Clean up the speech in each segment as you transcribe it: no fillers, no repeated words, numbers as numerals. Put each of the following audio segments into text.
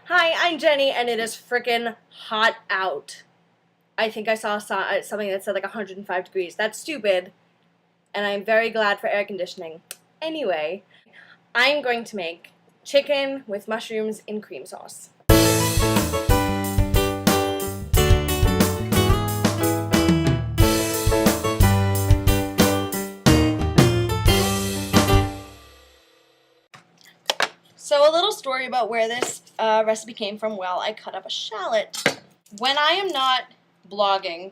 Hi, I'm Jenny, and it is freaking hot out. I think I saw something that said like 105 degrees. That's stupid, and I'm very glad for air conditioning. Anyway, I'm going to make chicken with mushrooms in cream sauce. So a little story about where this recipe came from. Well, I cut up a shallot. When I am not blogging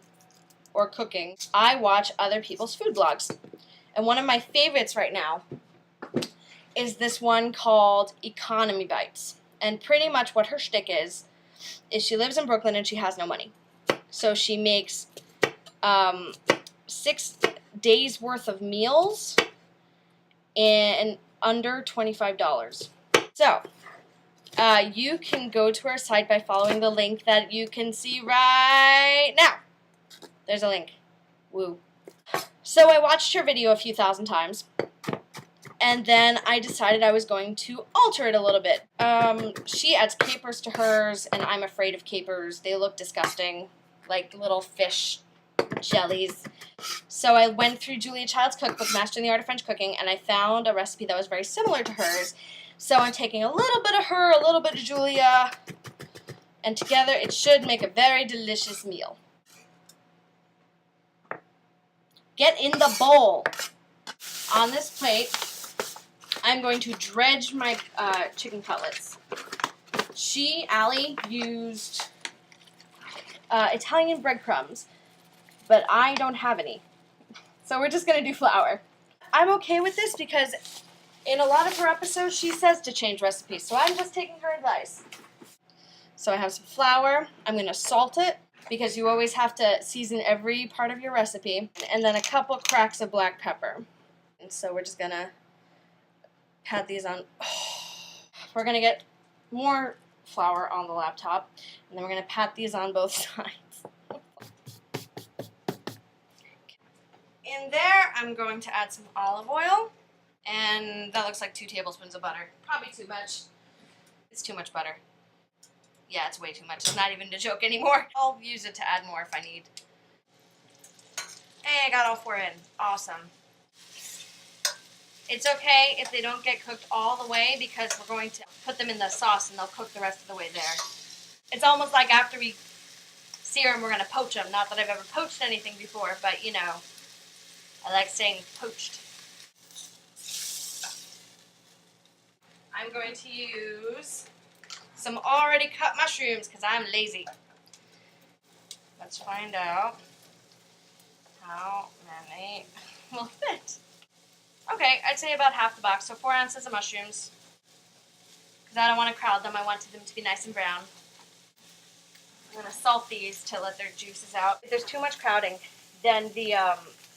or cooking, I watch other people's food blogs. And one of my favorites right now is this one called Economy Bites. And pretty much what her shtick is she lives in Brooklyn and she has no money. So she makes 6 days worth of meals in under $25. So you can go to her site by following the link that you can see right now. There's a link. Woo. So I watched her video a few thousand times, and then I decided I was going to alter it a little bit. She adds capers to hers, and I'm afraid of capers. They look disgusting, like little fish jellies. So I went through Julia Child's cookbook, Mastering the Art of French Cooking, and I found a recipe that was very similar to hers. So I'm taking a little bit of her, a little bit of Julia, and together it should make a very delicious meal. Get in the bowl. On this plate, I'm going to dredge my chicken cutlets. Allie, used Italian breadcrumbs, but I don't have any. So we're just going to do flour. I'm okay with this because in a lot of her episodes, she says to change recipes, so I'm just taking her advice. So I have some flour. I'm going to salt it because you always have to season every part of your recipe. And then a couple cracks of black pepper. And so we're just going to pat these on. We're going to get more flour on the laptop, and then we're going to pat these on both sides. In there, I'm going to add some olive oil. And that looks like 2 tablespoons of butter. Probably too much. It's too much butter. Yeah, it's way too much. It's not even a joke anymore. I'll use it to add more if I need. Hey, I got all 4 in. Awesome. It's okay if they don't get cooked all the way because we're going to put them in the sauce and they'll cook the rest of the way there. It's almost like after we sear them, we're going to poach them. Not that I've ever poached anything before, but you know, I like saying poached. I'm going to use some already cut mushrooms because I'm lazy. Let's find out how many will fit. Okay, I'd say about half the box, so 4 ounces of mushrooms. Because I don't want to crowd them, I wanted them to be nice and brown. I'm going to salt these to let their juices out. If there's too much crowding, then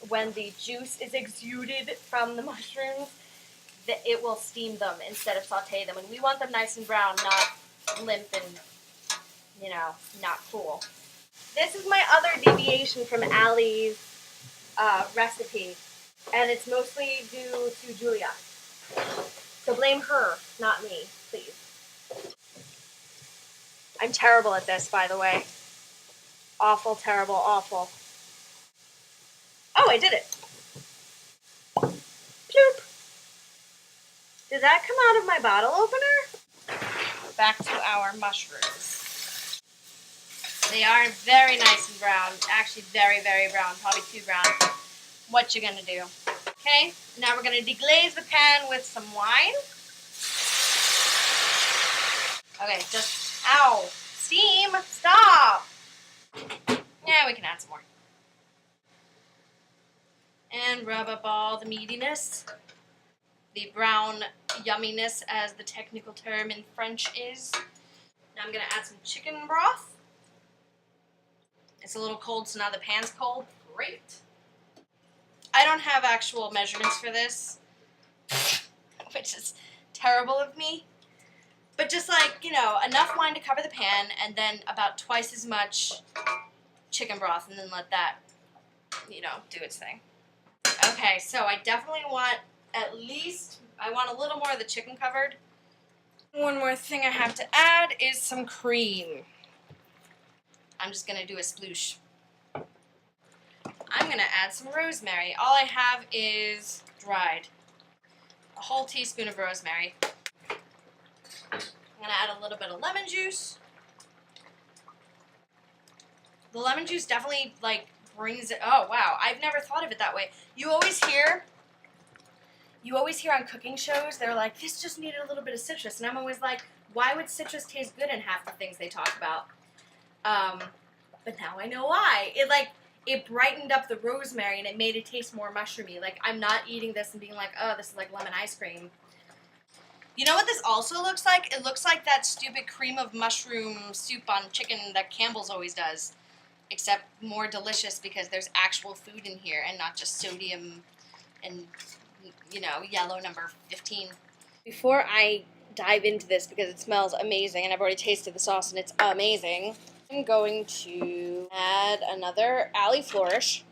when the juice is exuded from the mushrooms, it will steam them instead of saute them. And we want them nice and brown, not limp and, you know, not cool. This is my other deviation from Allie's recipe, and it's mostly due to Julia. So blame her, not me, please. I'm terrible at this, by the way. Awful, terrible, awful. Oh, I did it. Ploop. Did that come out of my bottle opener? Back to our mushrooms. They are very nice and brown. Actually, very, very brown. Probably too brown. What you gonna do? Okay, now we're gonna deglaze the pan with some wine. Okay, just, ow, steam, stop. Yeah, we can add some more. And rub up all the meatiness. The brown yumminess, as the technical term in French is. Now I'm going to add some chicken broth. It's a little cold, so now the pan's cold. Great. I don't have actual measurements for this, which is terrible of me. But just like, you know, enough wine to cover the pan, and then about twice as much chicken broth, and then let that, you know, do its thing. Okay, so I definitely want I want a little more of the chicken covered. One more thing I have to add is some cream. I'm just gonna do a sploosh. I'm gonna add some rosemary. All I have is dried. A whole teaspoon of rosemary. I'm gonna add a little bit of lemon juice. The lemon juice definitely like brings it. Oh wow, I've never thought of it that way. You always hear on cooking shows, they're like, this just needed a little bit of citrus, and I'm always like, why would citrus taste good in half the things they talk about? But now I know why. It brightened up the rosemary and it made it taste more mushroomy. Like, I'm not eating this and being like, oh, this is like lemon ice cream. You know what this also looks like? It looks like that stupid cream of mushroom soup on chicken that Campbell's always does, except more delicious because there's actual food in here and not just sodium and, you know, yellow number 15. Before I dive into this, because it smells amazing and I've already tasted the sauce and it's amazing, I'm going to add another Allie Flourish,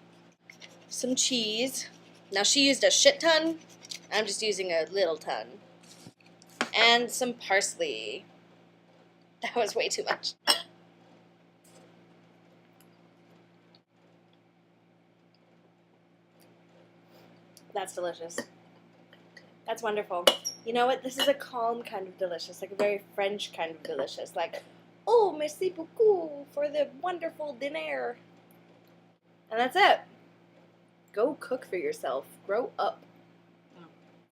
some cheese. Now she used a shit ton, I'm just using a little ton. And some parsley. That was way too much. That's delicious. That's wonderful. You know what? This is a calm kind of delicious, like a very French kind of delicious. Like, oh, merci beaucoup for the wonderful dinner. And that's it. Go cook for yourself. Grow up.